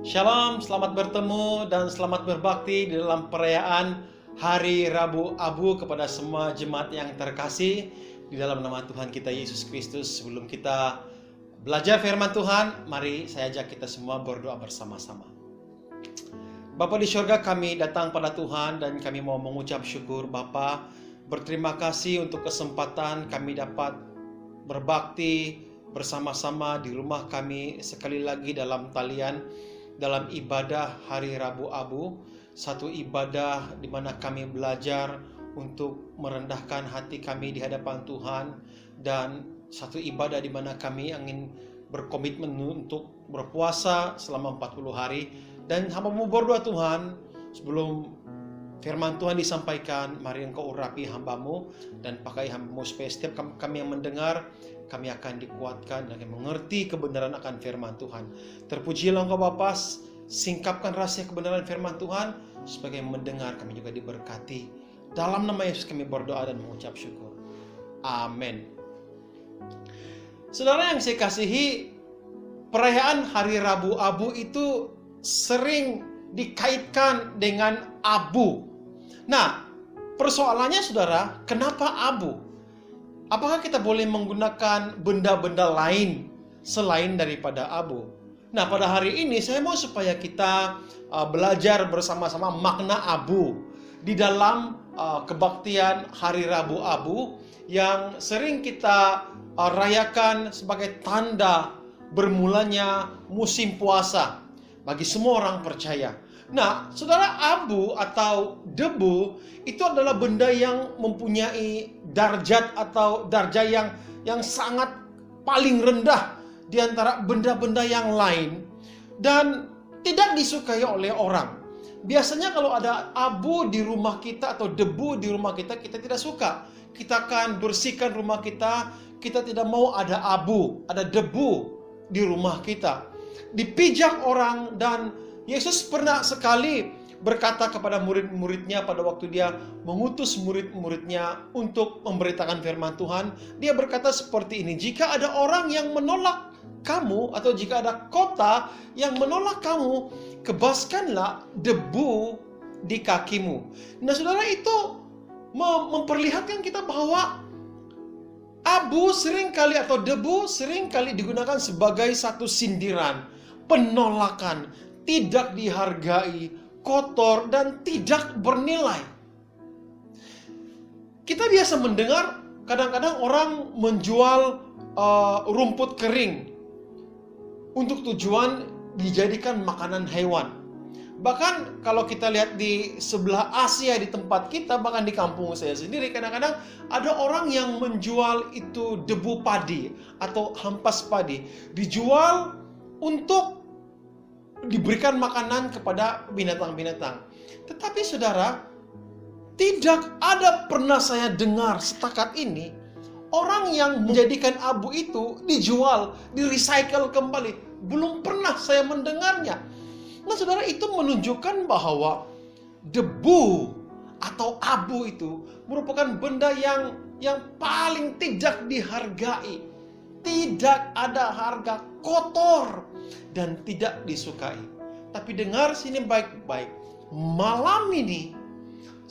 Shalom, selamat bertemu dan selamat berbakti di dalam perayaan Hari Rabu Abu kepada semua jemaat yang terkasih di dalam nama Tuhan kita Yesus Kristus. Sebelum kita belajar firman Tuhan, mari saya ajak kita semua berdoa bersama-sama. Bapa di surga, kami datang pada Tuhan dan kami mau mengucap syukur Bapa. Berterima kasih untuk kesempatan kami dapat berbakti bersama-sama di rumah kami sekali lagi dalam talian dalam ibadah Hari Rabu Abu, satu ibadah di mana kami belajar untuk merendahkan hati kami di hadapan Tuhan, dan satu ibadah di mana kami ingin berkomitmen untuk berpuasa selama 40 hari. Dan hamba-Mu berdoa Tuhan, sebelum firman Tuhan disampaikan, mari Engkau urapi hamba-Mu dan pakai hamba-Mu supaya setiap kami yang mendengar, kami akan dikuatkan dan mengerti kebenaran akan firman Tuhan. Terpujilah Engkau Bapa, singkapkan rahasia kebenaran firman Tuhan, sebagai mendengar kami juga diberkati. Dalam nama Yesus kami berdoa dan mengucap syukur. Amin. Saudara yang saya kasihi, perayaan Hari Rabu Abu itu sering dikaitkan dengan abu. Nah, persoalannya saudara, kenapa abu? Apakah kita boleh menggunakan benda-benda lain selain daripada abu? Nah, pada hari ini saya mau supaya kita belajar bersama-sama makna abu di dalam kebaktian Hari Rabu Abu yang sering kita rayakan sebagai tanda bermulanya musim puasa bagi semua orang percaya. Nah, saudara, abu atau debu itu adalah benda yang mempunyai darjat atau darjah yang sangat paling rendah di antara benda-benda yang lain dan tidak disukai oleh orang. Biasanya kalau ada abu di rumah kita atau debu di rumah kita, kita tidak suka. Kita akan bersihkan rumah kita, kita tidak mau ada abu, ada debu di rumah kita. Dipijak orang, dan Yesus pernah sekali berkata kepada murid-muridnya pada waktu dia mengutus murid-muridnya untuk memberitakan firman Tuhan. Dia berkata seperti ini, jika ada orang yang menolak kamu atau jika ada kota yang menolak kamu, kebaskanlah debu di kakimu. Nah saudara, itu memperlihatkan kita bahwa abu seringkali atau debu seringkali digunakan sebagai satu sindiran, penolakan, tidak dihargai, kotor, dan tidak bernilai. Kita biasa mendengar kadang-kadang orang menjual rumput kering untuk tujuan dijadikan makanan hewan. Bahkan kalau kita lihat di sebelah Asia, di tempat kita, bahkan di kampung saya sendiri, kadang-kadang ada orang yang menjual itu debu padi atau hampas padi, dijual untuk diberikan makanan kepada binatang-binatang. Tetapi saudara, tidak ada pernah saya dengar setakat ini orang yang menjadikan abu itu dijual, di-recycle kembali. Belum pernah saya mendengarnya. Nah saudara, itu menunjukkan bahwa debu atau abu itu merupakan benda yang paling tidak dihargai. Tidak ada harga, kotor dan tidak disukai. Tapi dengar sini baik-baik. Malam ini,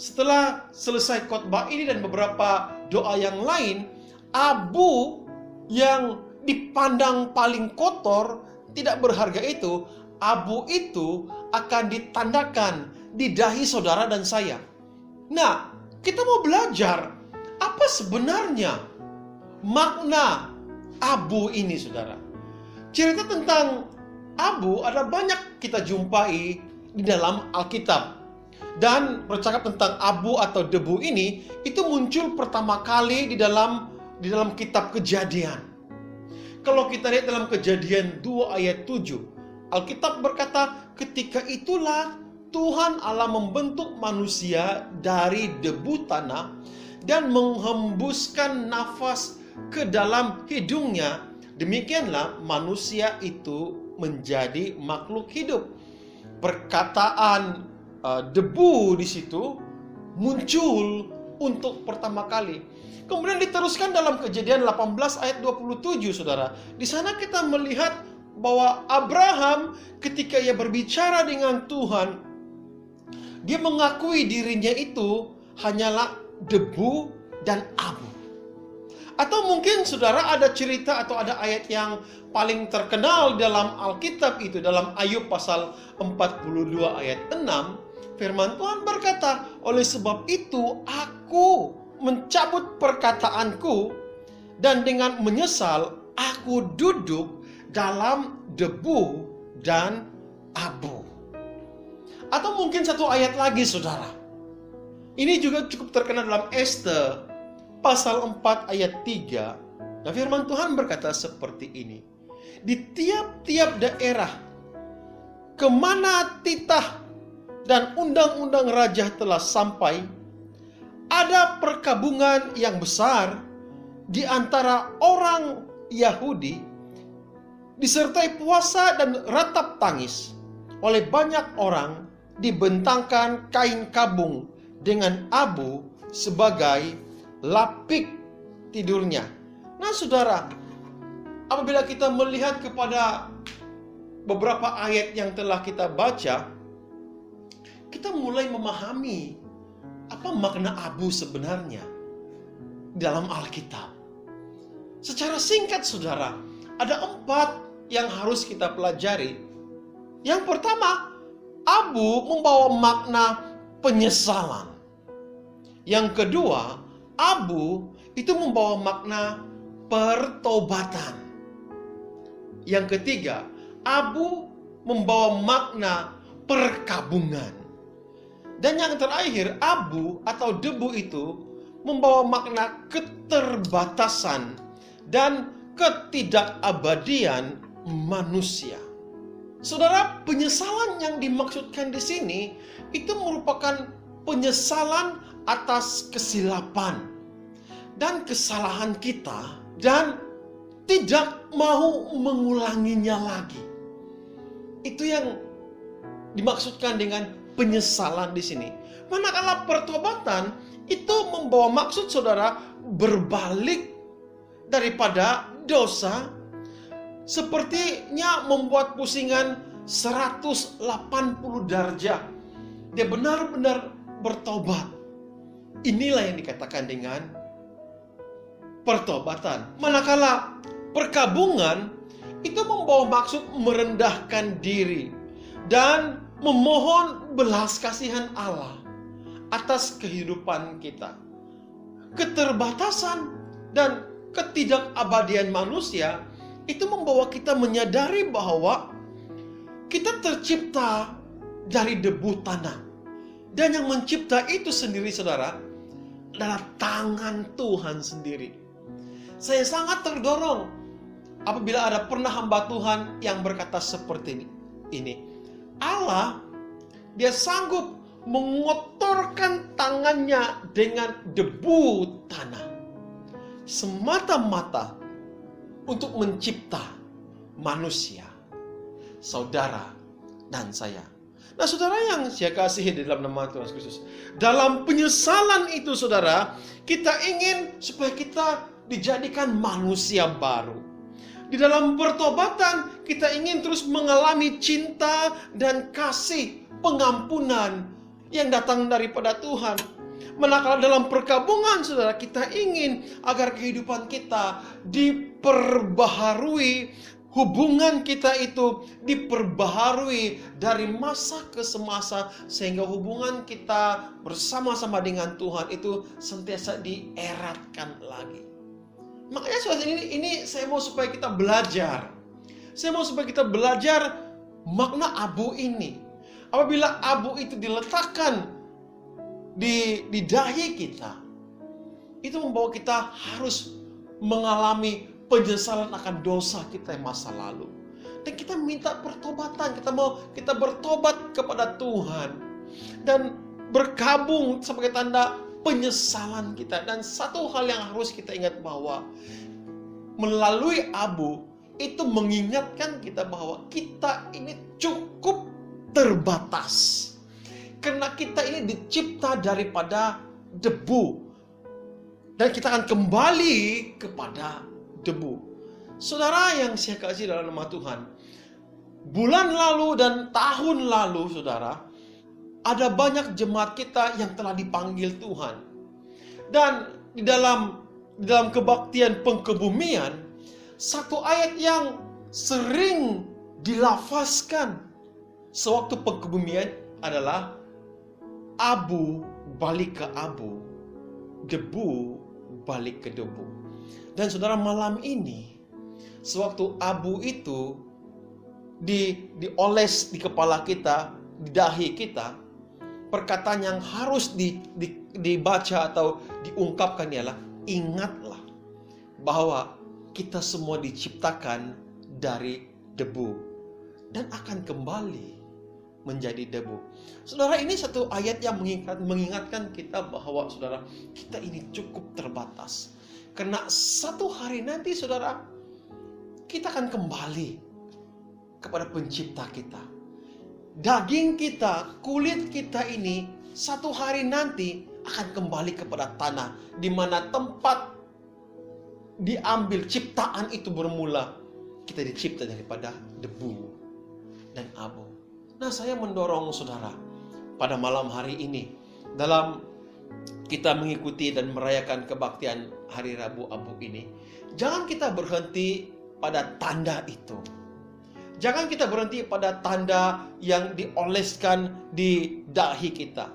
setelah selesai khotbah ini dan beberapa doa yang lain, abu yang dipandang paling kotor, tidak berharga itu, abu itu akan ditandakan di dahi saudara dan saya. Nah, kita mau belajar apa sebenarnya makna abu ini, saudara. Cerita tentang abu ada banyak kita jumpai di dalam Alkitab. Dan bercakap tentang abu atau debu ini, itu muncul pertama kali di dalam kitab Kejadian. Kalau kita lihat dalam Kejadian 2 ayat 7, Alkitab berkata, ketika itulah Tuhan Allah membentuk manusia dari debu tanah dan menghembuskan nafas ke dalam hidungnya, demikianlah manusia itu menjadi makhluk hidup. Perkataan debu di situ muncul untuk pertama kali. Kemudian diteruskan dalam Kejadian 18 ayat 27, saudara. Di sana kita melihat bahwa Abraham ketika ia berbicara dengan Tuhan, dia mengakui dirinya itu hanyalah debu dan abu. Atau mungkin saudara ada cerita atau ada ayat yang paling terkenal dalam Alkitab itu, dalam Ayub pasal 42 ayat 6, firman Tuhan berkata, oleh sebab itu aku mencabut perkataanku dan dengan menyesal aku duduk dalam debu dan abu. Atau mungkin satu ayat lagi saudara. Ini juga cukup terkenal dalam Ester pasal 4 ayat 3. Nah, firman Tuhan berkata seperti ini. Di tiap-tiap daerah kemana titah dan undang-undang raja telah sampai, ada perkabungan yang besar di antara orang Yahudi, disertai puasa dan ratap tangis. Oleh banyak orang dibentangkan kain kabung dengan abu sebagai lapik tidurnya. Nah saudara, apabila kita melihat kepada beberapa ayat yang telah kita baca, kita mulai memahami apa makna abu sebenarnya dalam Alkitab. Secara singkat saudara, ada 4 yang harus kita pelajari. Yang pertama, abu membawa makna penyesalan. Yang kedua, abu itu membawa makna pertobatan. Yang ketiga, abu membawa makna perkabungan. Dan yang terakhir, abu atau debu itu membawa makna keterbatasan dan ketidakabadian manusia. Saudara, penyesalan yang dimaksudkan di sini itu merupakan penyesalan atas kesilapan dan kesalahan kita dan tidak mau mengulanginya lagi. Itu yang dimaksudkan dengan penyesalan di sini. Manakala pertobatan itu membawa maksud saudara berbalik daripada dosa, sepertinya membuat pusingan 180 derajat. Dia benar-benar bertobat. Inilah yang dikatakan dengan pertobatan. Manakala perkabungan itu membawa maksud merendahkan diri dan memohon belas kasihan Allah atas kehidupan kita. Keterbatasan dan ketidakabadian manusia itu membawa kita menyadari bahwa kita tercipta dari debu tanah. Dan yang mencipta itu sendiri saudara adalah tangan Tuhan sendiri. Saya sangat terdorong apabila ada pernah hamba Tuhan yang berkata seperti ini. Allah, dia sanggup mengotorkan tangannya dengan debu tanah semata-mata untuk mencipta manusia, saudara dan saya. Nah saudara yang saya kasihi di dalam nama Tuhan Yesus Kristus, dalam penyesalan itu saudara, kita ingin supaya kita dijadikan manusia baru. Di dalam pertobatan kita ingin terus mengalami cinta dan kasih pengampunan yang datang daripada Tuhan. Manakala dalam perkabungan saudara, kita ingin agar kehidupan kita diperbaharui, hubungan kita itu diperbaharui dari masa ke semasa, sehingga hubungan kita bersama-sama dengan Tuhan itu sentiasa dieratkan lagi. Makanya saudara, ini saya mau supaya kita belajar. Saya mau supaya kita belajar makna abu ini. Apabila abu itu diletakkan di dahi kita, itu membawa kita harus mengalami penyesalan akan dosa kita yang masa lalu. Dan kita minta pertobatan, kita bertobat kepada Tuhan dan berkabung sebagai tanda penyesalan kita. Dan satu hal yang harus kita ingat bahwa melalui abu itu mengingatkan kita bahwa kita ini cukup terbatas. Karena kita ini dicipta daripada debu. Dan kita akan kembali kepada debu. Saudara yang saya kasih dalam nama Tuhan, bulan lalu dan tahun lalu, saudara, ada banyak jemaat kita yang telah dipanggil Tuhan. Dan di dalam kebaktian pengkebumian, satu ayat yang sering dilafazkan sewaktu pengkebumian adalah abu balik ke abu, debu balik ke debu. Dan saudara, malam ini sewaktu abu itu dioles di kepala kita, di dahi kita, perkataan yang harus dibaca atau diungkapkan ialah, ingatlah bahwa kita semua diciptakan dari debu dan akan kembali menjadi debu. Saudara, ini satu ayat yang mengingatkan kita bahwa saudara, kita ini cukup terbatas. Karena satu hari nanti, saudara, kita akan kembali kepada pencipta kita. Daging kita, kulit kita ini satu hari nanti akan kembali kepada tanah, di mana tempat diambil ciptaan itu bermula. Kita dicipta daripada debu dan abu. Nah, saya mendorong saudara pada malam hari ini, dalam kita mengikuti dan merayakan kebaktian Hari Rabu Abu ini, jangan kita berhenti pada tanda itu. Jangan kita berhenti pada tanda yang dioleskan di dahi kita.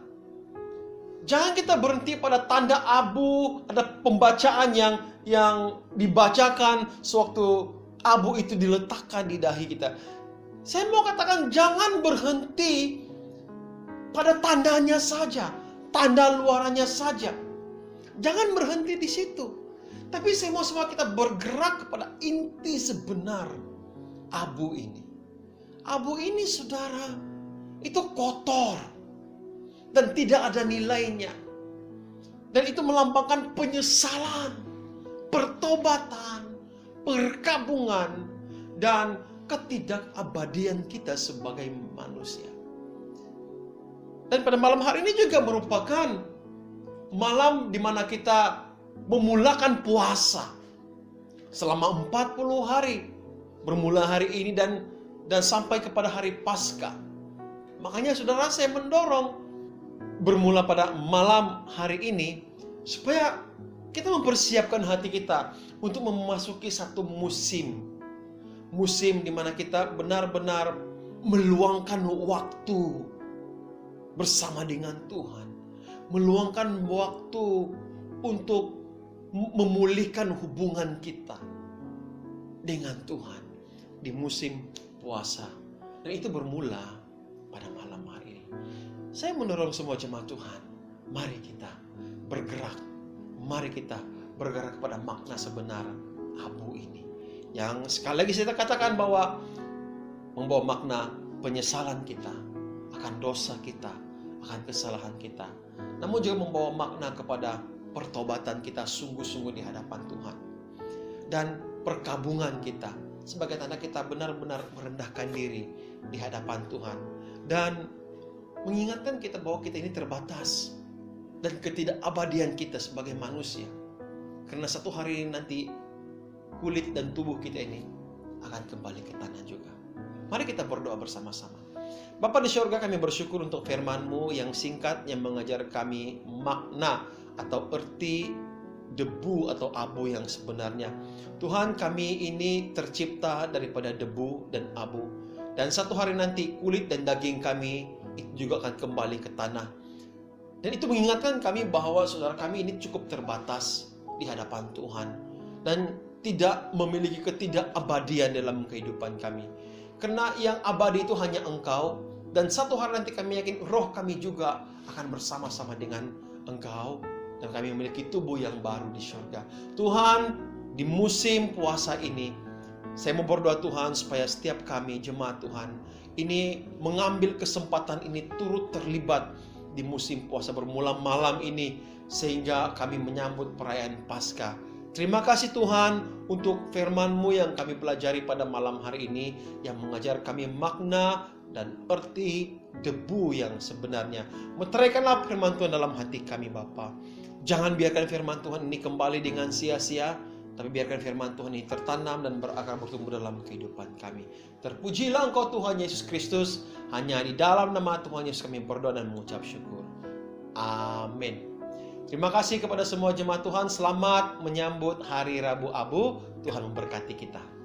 Jangan kita berhenti pada tanda abu, ada pembacaan yang dibacakan sewaktu abu itu diletakkan di dahi kita. Saya mau katakan, jangan berhenti pada tandanya saja, tanda luarannya saja. Jangan berhenti di situ. Tapi saya mau semua kita bergerak kepada inti sebenar abu ini. Abu ini, saudara, itu kotor dan tidak ada nilainya. Dan itu melambangkan penyesalan, pertobatan, perkabungan, dan ketidakabadian kita sebagai manusia. Dan pada malam hari ini juga merupakan malam di mana kita memulakan puasa selama 40 hari. Bermula hari ini dan sampai kepada hari Paskah. Makanya saudara, saya mendorong bermula pada malam hari ini supaya kita mempersiapkan hati kita untuk memasuki satu musim di mana kita benar-benar meluangkan waktu bersama dengan Tuhan, meluangkan waktu untuk memulihkan hubungan kita dengan Tuhan di musim puasa. Dan itu bermula pada malam hari ini. Saya mendorong semua jemaat Tuhan, mari kita bergerak, mari kita bergerak kepada makna sebenar abu ini, yang sekali lagi saya katakan bahwa membawa makna penyesalan kita akan dosa kita, akan kesalahan kita, namun juga membawa makna kepada pertobatan kita sungguh-sungguh di hadapan Tuhan, dan perkabungan kita sebagai tanda kita benar-benar merendahkan diri di hadapan Tuhan, dan mengingatkan kita bahwa kita ini terbatas dan ketidakabadian kita sebagai manusia. Karena satu hari nanti kulit dan tubuh kita ini akan kembali ke tanah juga. Mari kita berdoa bersama-sama. Bapa di surga, kami bersyukur untuk firman-Mu yang singkat, yang mengajar kami makna atau arti debu atau abu yang sebenarnya. Tuhan, kami ini tercipta daripada debu dan abu. Dan satu hari nanti kulit dan daging kami itu juga akan kembali ke tanah. Dan itu mengingatkan kami bahwa saudara kami ini cukup terbatas di hadapan Tuhan, dan tidak memiliki ketidakabadian dalam kehidupan kami. Karena yang abadi itu hanya Engkau, dan satu hari nanti kami yakin roh kami juga akan bersama-sama dengan Engkau, dan kami memiliki tubuh yang baru di surga. Tuhan, di musim puasa ini, saya mau berdoa Tuhan supaya setiap kami jemaat Tuhan ini mengambil kesempatan ini turut terlibat di musim puasa bermula malam ini, sehingga kami menyambut perayaan Paskah. Terima kasih Tuhan untuk firman-Mu yang kami pelajari pada malam hari ini, yang mengajar kami makna dan arti debu yang sebenarnya. Meteraikanlah firman Tuhan dalam hati kami Bapa. Jangan biarkan firman Tuhan ini kembali dengan sia-sia, tapi biarkan firman Tuhan ini tertanam dan berakar bertumbuh dalam kehidupan kami. Terpujilah Engkau Tuhan Yesus Kristus. Hanya di dalam nama Tuhan Yesus kami berdoa dan mengucap syukur. Amin. Terima kasih kepada semua jemaat Tuhan. Selamat menyambut Hari Rabu Abu. Tuhan memberkati kita.